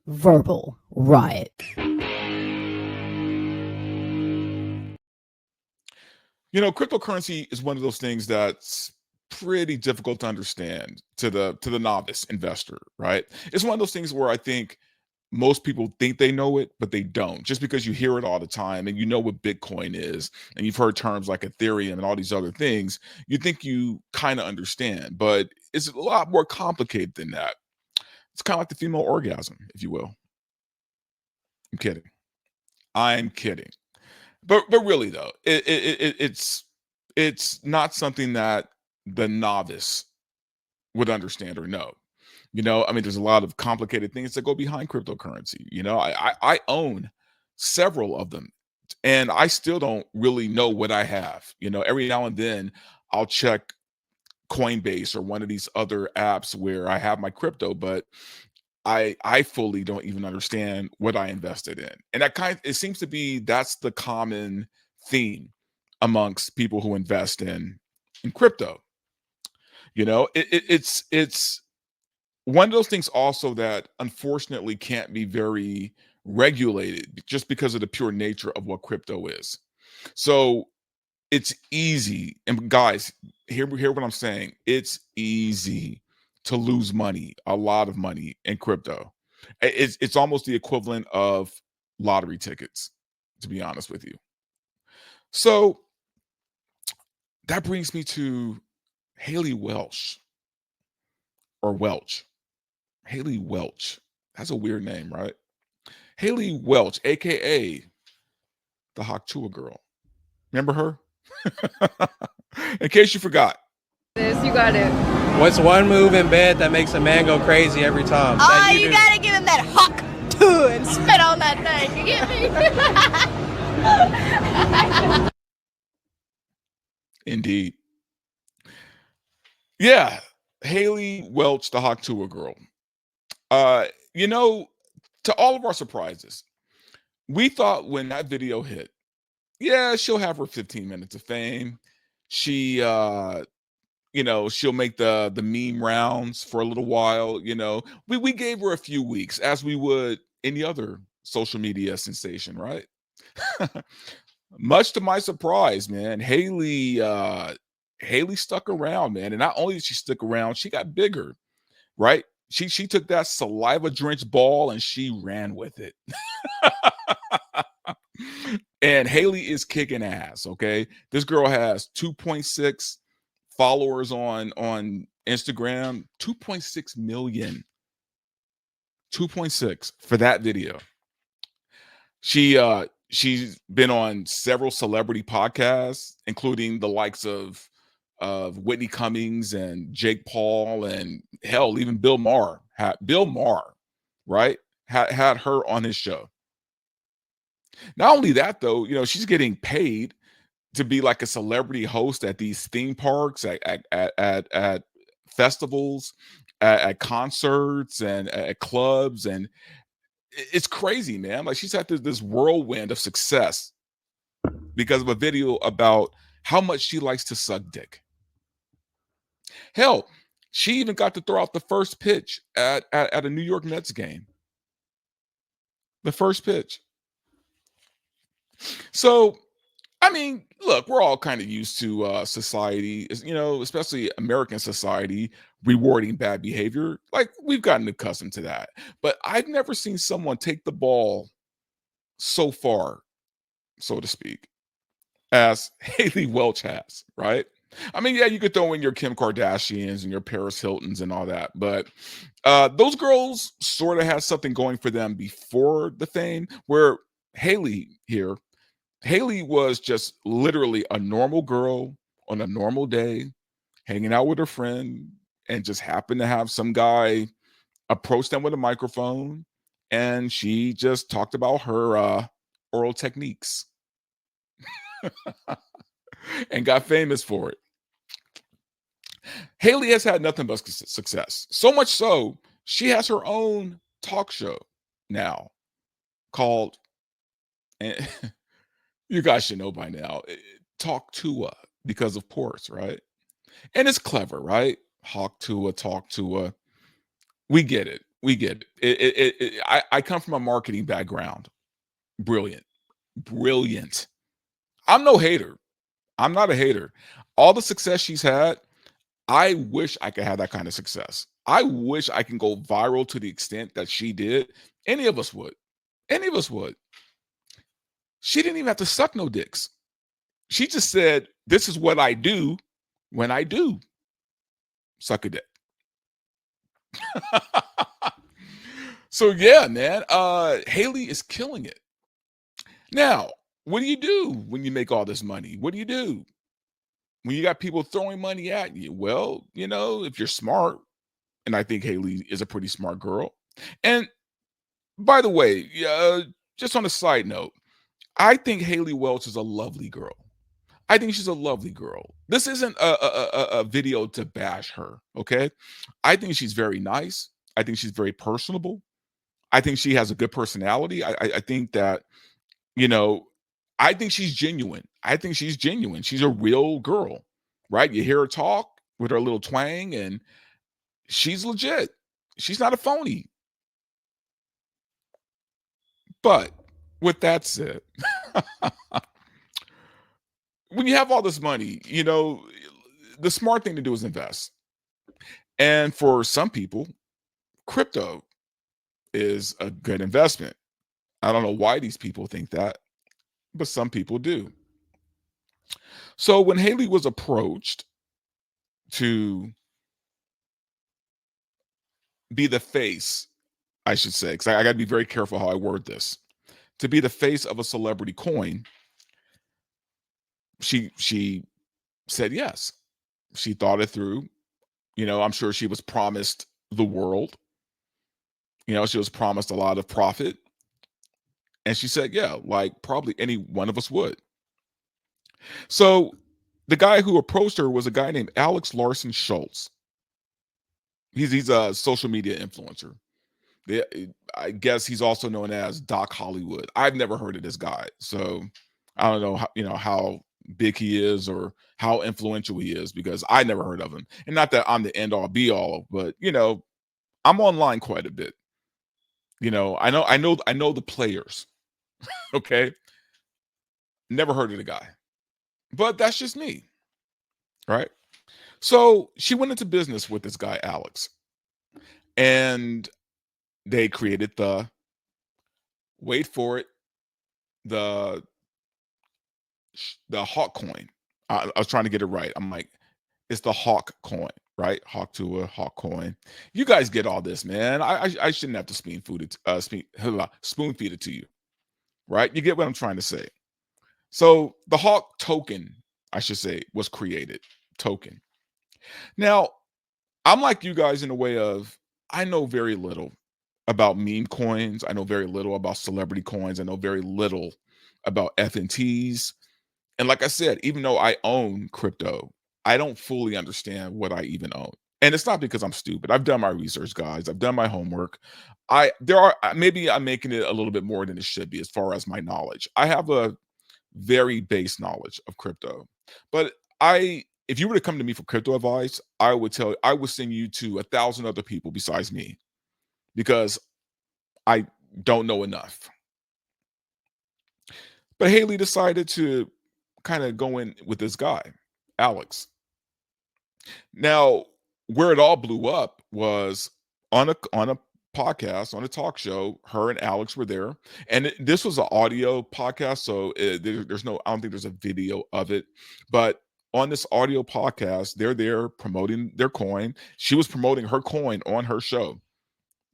Verbal Riot. Cryptocurrency is one of those things that's pretty difficult to understand to the novice investor, right? It's one of those things where I think most people think they know it, but they don't. Just because you hear it all the time and you know what Bitcoin is, and you've heard terms like Ethereum and all these other things, you think you kind of understand, but it's a lot more complicated than that. It's kind of like the female orgasm, if you will. I'm kidding. I'm kidding. But really though, it's not something that the novice would understand or know. I mean, there's a lot of complicated things that go behind cryptocurrency. I own several of them, and I still don't really know what I have. Every now and then I'll check Coinbase or one of these other apps where I have my crypto, but I fully don't even understand what I invested in. And it seems to be that's the common theme amongst people who invest in crypto. It's one of those things also that unfortunately can't be very regulated just because of the pure nature of what crypto is. So it's easy, and guys, hear what I'm saying. It's easy to lose money, a lot of money in crypto. It's almost the equivalent of lottery tickets, to be honest with you. So that brings me to Haley Welch or Welch. Haley Welch. That's a weird name, right? Haley Welch, aka the Hawk Tuah girl. Remember her? In case you forgot. You got it. What's one move in bed that makes a man go crazy every time? Oh, you gotta give him that Hawk Tuah and spit on that thing. You get me? Indeed. Yeah. Haley Welch, the Hawk Tuah girl. To all of our surprises, we thought when that video hit, yeah, she'll have her 15 minutes of fame. She'll make the meme rounds for a little while. We gave her a few weeks, as we would any other social media sensation, right? Much to my surprise, man, Haley stuck around, man. And not only did she stick around, she got bigger, right? She took that saliva drenched ball and she ran with it. And Haley is kicking ass. Okay, this girl has 2.6 followers on Instagram, 2.6 million. 2.6 for that video. She's been on several celebrity podcasts, including the likes of Whitney Cummings and Jake Paul, and hell, even Bill Maher, right? Had her on his show. Not only that, though, she's getting paid to be like a celebrity host at these theme parks, at festivals, at concerts, and at clubs, and it's crazy, man. Like, she's had this whirlwind of success because of a video about how much she likes to suck dick. Hell, she even got to throw out the first pitch at a New York Mets game. The first pitch. So, I mean, look, we're all kind of used to society, especially American society, rewarding bad behavior. Like, we've gotten accustomed to that. But I've never seen someone take the ball so far, so to speak, as Haley Welch has, right? I mean, yeah, you could throw in your Kim Kardashians and your Paris Hiltons and all that, but those girls sort of had something going for them before the fame, where Haley was just literally a normal girl on a normal day, hanging out with her friend, and just happened to have some guy approach them with a microphone, and she just talked about her oral techniques and got famous for it. Haley has had nothing but success. So much so, she has her own talk show now called, and you guys should know by now, Talk Tuah, because of course, right? And it's clever, right? Hawk Tuah, Talk Tuah. We get it. We get it. I come from a marketing background. Brilliant. Brilliant. I'm no hater. I'm not a hater. All the success she's had, I wish I could have that kind of success. I wish I can go viral to the extent that she did. Any of us would. Any of us would. She didn't even have to suck no dicks. She just said, "This is what I do when I do suck a dick." So yeah, man. Haley is killing it. Now, what do you do when you make all this money? What do you do when you got people throwing money at you? Well, if you're smart, and I think Haley is a pretty smart girl. And by the way, just on a side note, I think Haley Welch is a lovely girl. I think she's a lovely girl. This isn't a video to bash her, okay? I think she's very nice. I think she's very personable. I think she has a good personality. I think that, you know, I think she's genuine. I think she's genuine. She's a real girl, right? You hear her talk with her little twang, and she's legit. She's not a phony. But with that said, when you have all this money, the smart thing to do is invest. And for some people, crypto is a good investment. I don't know why these people think that, but some people do. So when Haley was approached to be the face, I should say, because I got to be very careful how I word this, to be the face of a celebrity coin, she said yes. She thought it through. I'm sure she was promised the world. She was promised a lot of profit. And she said, yeah, like probably any one of us would. So the guy who approached her was a guy named Alex Larson Schultz. He's a social media influencer. I guess he's also known as Doc Hollywood. I've never heard of this guy. So I don't know how big he is or how influential he is, because I never heard of him. And not that I'm the end all be all, but I'm online quite a bit. I know the players. Okay. Never heard of the guy. But that's just me. Right. So she went into business with this guy, Alex. And they created wait for it, the Hawk coin. I was trying to get it right. I'm like, it's the Hawk coin, right? Hawk Tuah, Hawk coin. You guys get all this, man. I shouldn't have to spoon feed it to you, right? You get what I'm trying to say. So the Hawk token, I should say, was created. Token. Now, I'm like you guys in a way of, I know very little about meme coins. I know very little about celebrity coins. I know very little about FNTs. And like I said, even though I own crypto, I don't fully understand what I even own. And it's not because I'm stupid. I've done my research, guys. I've done my homework. Maybe I'm making it a little bit more than it should be as far as my knowledge. I have a very base knowledge of crypto. But if you were to come to me for crypto advice, I would send you to 1,000 other people besides me, because I don't know enough. But Haley decided to kind of go in with this guy, Alex. Now, where it all blew up was on a podcast, on a talk show. Her and Alex were there, and this was an audio podcast, so I don't think there's a video of it. But on this audio podcast, they're there promoting their coin. She was promoting her coin on her show,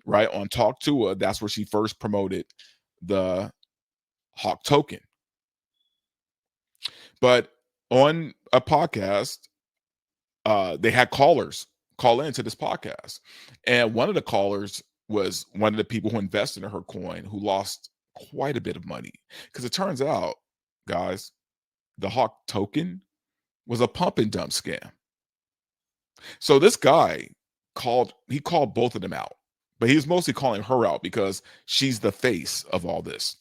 right? On Talk Tuah, that's where she first promoted the Hawk token. But on a podcast, they had callers call into this podcast. And one of the callers was one of the people who invested in her coin, who lost quite a bit of money. Because it turns out, guys, the Hawk token was a pump and dump scam. So this guy called both of them out, but he was mostly calling her out because she's the face of all this.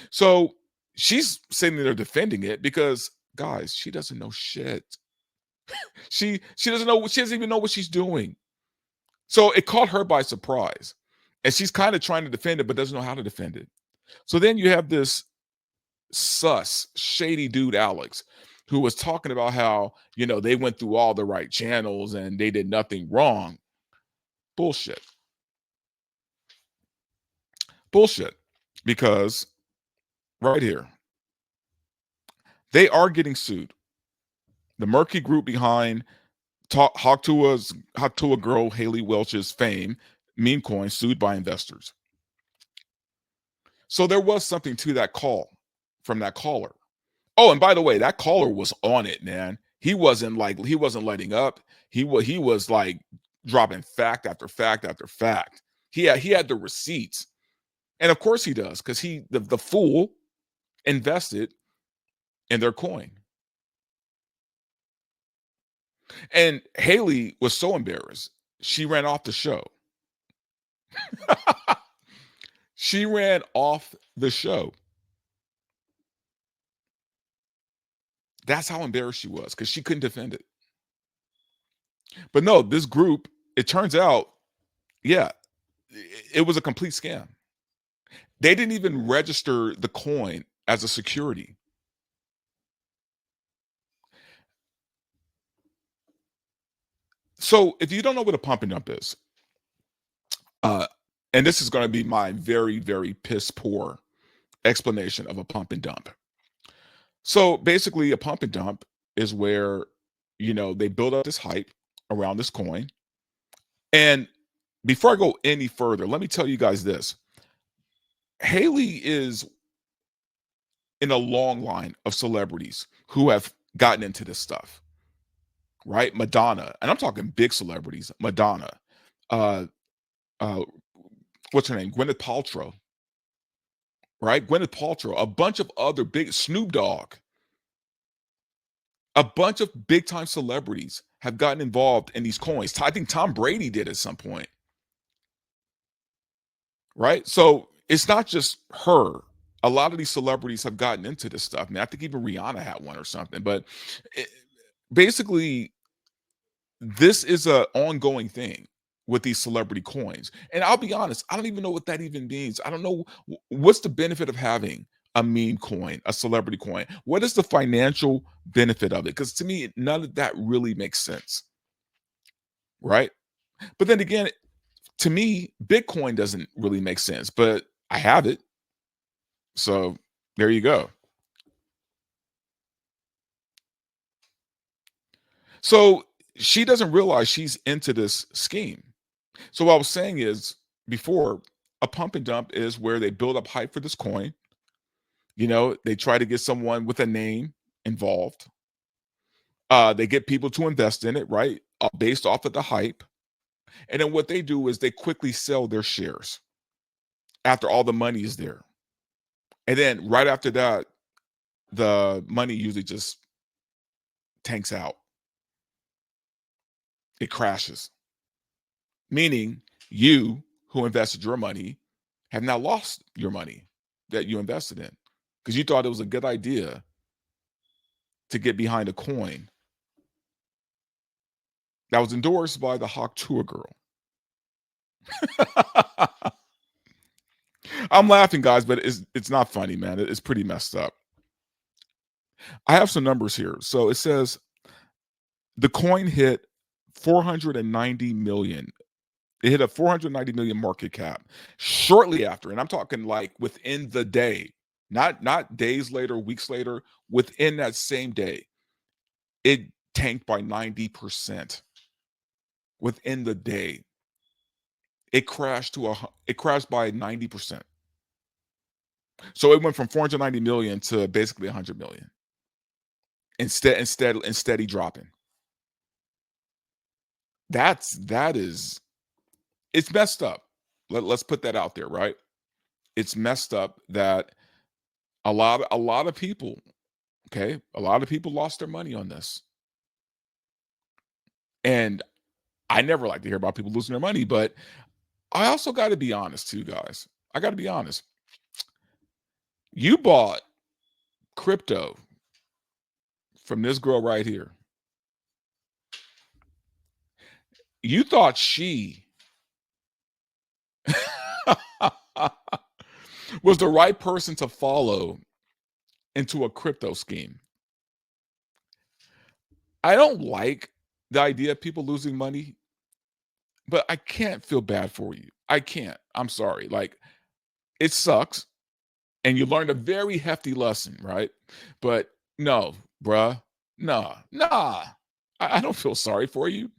So she's sitting there defending it because, guys, she doesn't know shit. She doesn't even know what she's doing. So it caught her by surprise. And she's kind of trying to defend it, but doesn't know how to defend it. So then you have this shady dude, Alex, who was talking about how, they went through all the right channels and they did nothing wrong. Bullshit. Bullshit. Because right here, they are getting sued. The murky group behind Hawk Tuah girl Haley Welch's fame, meme coin, sued by investors. So there was something to that call from that caller. Oh, and by the way, that caller was on it, man. He wasn't letting up. He was like dropping fact after fact after fact. He had the receipts. And of course he does, because the fool invested in their coin. And Haley was so embarrassed, she ran off the show. She ran off the show. That's how embarrassed she was, because she couldn't defend it. But no, this group, it turns out, yeah, it was a complete scam. They didn't even register the coin as a security. So if you don't know what a pump and dump is, and this is going to be my very, very piss poor explanation of a pump and dump. So basically, a pump and dump is where, they build up this hype around this coin. And before I go any further, let me tell you guys this. Haley is in a long line of celebrities who have gotten into this stuff, right? Madonna, and I'm talking big celebrities. Madonna, uh, what's her name? Gwyneth Paltrow, right? Gwyneth Paltrow, a bunch of other big Snoop Dogg, a bunch of big time celebrities have gotten involved in these coins. I think Tom Brady did at some point, right? So it's not just her. A lot of these celebrities have gotten into this stuff. I mean, I think even Rihanna had one or something. But basically, this is an ongoing thing with these celebrity coins. And I'll be honest, I don't even know what that even means. I don't know what's the benefit of having a meme coin, a celebrity coin. What is the financial benefit of it? Because to me, none of that really makes sense, right? But then again, to me, Bitcoin doesn't really make sense, but I have it. So there you go. So she doesn't realize she's into this scheme. So what I was saying is, before, a pump and dump is where they build up hype for this coin. They try to get someone with a name involved. They get people to invest in it, right? Based off of the hype. And then what they do is they quickly sell their shares after all the money is there. And then right after that, the money usually just tanks out. It crashes. Meaning you who invested your money have now lost your money that you invested in, because you thought it was a good idea to get behind a coin that was endorsed by the Hawk Tuah girl. I'm laughing, guys, but it's not funny, man. It's pretty messed up. I have some numbers here. So it says the coin hit 490 million. It hit a 490 million market cap shortly after, and I'm talking like within the day, not days later, weeks later, within that same day, it tanked by 90%. Within the day, it crashed by 90%. So it went from 490 million to basically 100 million. Instead, steady dropping. It's messed up. Let's put that out there, right? It's messed up that a lot of people, okay, a lot of people lost their money on this. And I never like to hear about people losing their money, but I also got to be honest too, guys. I got to be honest. You bought crypto from this girl right here. You thought she was the right person to follow into a crypto scheme. I don't like the idea of people losing money, but I can't feel bad for you. I can't. I'm sorry. Like, it sucks. And you learned a very hefty lesson, right? But no, bruh, nah. I don't feel sorry for you.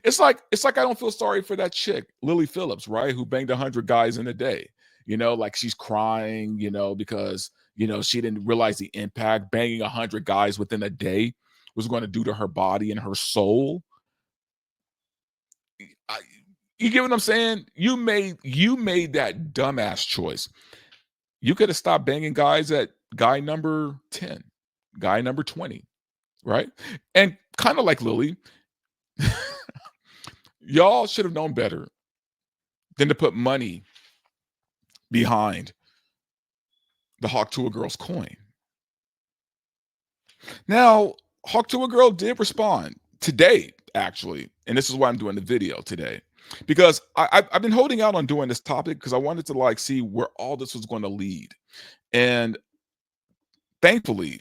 It's like I don't feel sorry for that chick, Lily Phillips, right? Who banged 100 guys in a day. Like she's crying, because she didn't realize the impact banging 100 guys within a day was going to do to her body and her soul. I, you get what I'm saying? You made that dumbass choice. You could have stopped banging guys at guy number 10, guy number 20, right? And kind of like Lily, y'all should have known better than to put money behind the Hawk Tuah girl's coin. Now, Hawk Tuah girl did respond today, actually, and this is why I'm doing the video today, because I've been holding out on doing this topic because I wanted to see where all this was going to lead, and thankfully,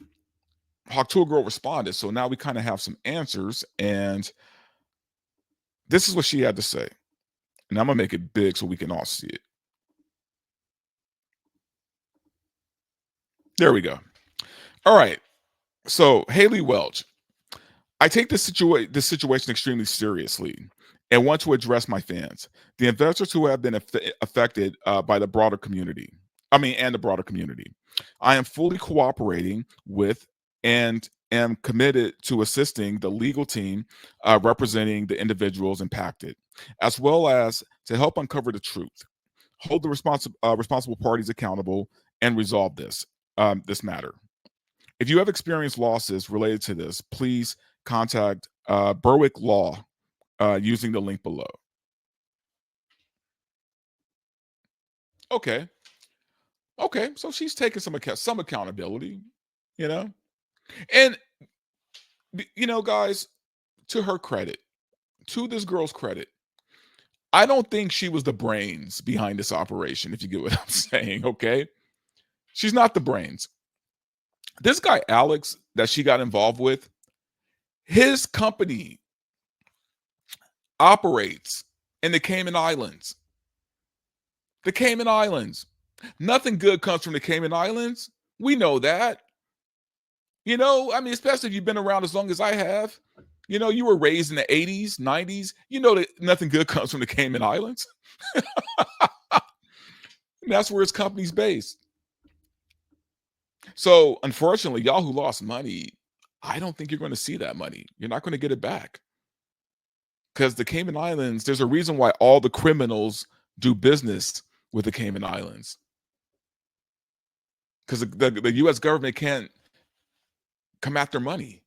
Hawk Tuah girl responded. So now we kind of have some answers, and this is what she had to say, and I'm gonna make it big so we can all see it. There we go. All right. So Haley Welch, I take this situation extremely seriously and want to address my fans, the investors who have been affected by the broader community. And the broader community. I am fully cooperating with and am committed to assisting the legal team representing the individuals impacted, as well as to help uncover the truth, hold the responsible parties accountable, and resolve this matter. If you have experienced losses related to this, please contact Berwick Law using the link below. Okay, so she's taking some accountability, and guys, to her credit, to this girl's credit, I don't think she was the brains behind this operation, if you get what I'm saying. Okay, she's not the brains. This guy Alex that she got involved with, his company operates in the Cayman Islands. The Cayman Islands. Nothing good comes from the Cayman Islands. We know that. Especially if you've been around as long as I have. You were raised in the 80s, 90s. You know that nothing good comes from the Cayman Islands. That's where his company's based. So, unfortunately, y'all who lost money, I don't think you're going to see that money. You're not going to get it back. Because the Cayman Islands, there's a reason why all the criminals do business with the Cayman Islands. Because the U.S. government can't come after money.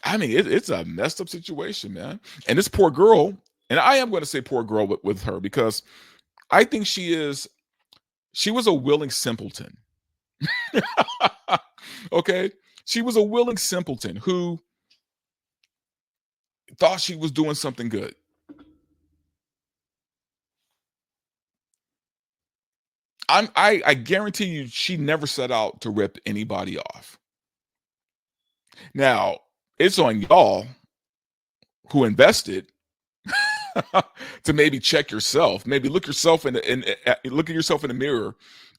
It's a messed up situation, man. And this poor girl, and I am going to say poor girl with her, because I think she was a willing simpleton. Okay? She was a willing simpleton who thought she was doing something good. I guarantee you she never set out to rip anybody off. Now, it's on y'all who invested to maybe check yourself, maybe look yourself look at yourself in the mirror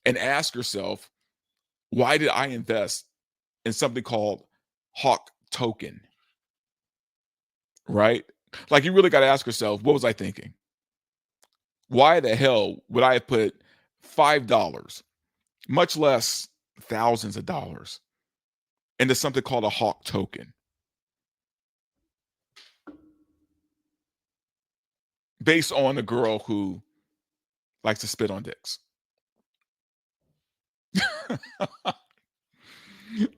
and ask yourself, why did I invest in something called Hawk token? Right? Like, you really got to ask yourself, what was I thinking? Why the hell would I have put $5, much less thousands of dollars, into something called a Hawk token? Based on a girl who likes to spit on dicks.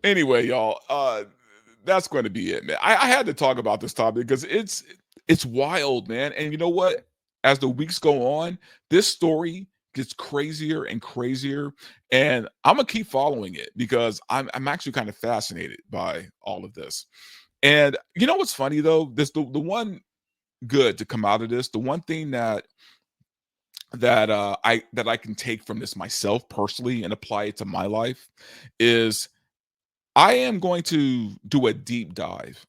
Anyway, y'all, that's going to be it, man. I had to talk about this topic because it's wild, man. And you know what? As the weeks go on, this story gets crazier and crazier, and I'm gonna keep following it because I'm actually kind of fascinated by all of this. And you know what's funny though? The one good to come out of this. The one thing that I can take from this myself personally and apply it to my life is I am going to do a deep dive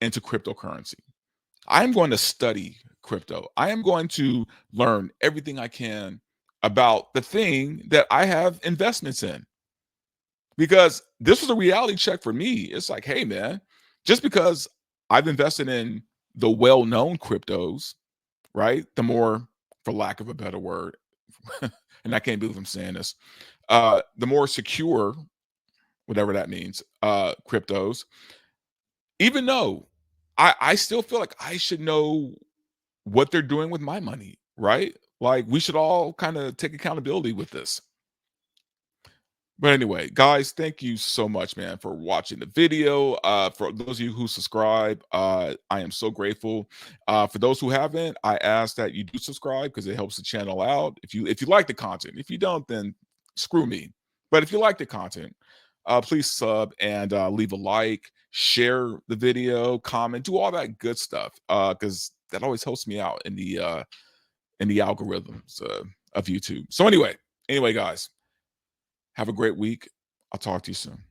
into cryptocurrency. I'm going to study crypto. I am going to learn everything I can about the thing that I have investments in, because this was a reality check for me. It's like, hey, man, just because I've invested in the well-known cryptos, right? The more, for lack of a better word, and I can't believe I'm saying this, the more secure, whatever that means, cryptos, even though I still feel like I should know what they're doing with my money, right? Like we should all kind of take accountability with this. But anyway, guys, thank you so much, man, for watching the video. For those of you who subscribe, I am so grateful. For those who haven't, I ask that you do subscribe because it helps the channel out. If you like the content, if you don't, then screw me. But if you like the content, please sub and leave a like, share the video, comment, do all that good stuff, because that always helps me out in the algorithms of YouTube. So anyway, guys. Have a great week. I'll talk to you soon.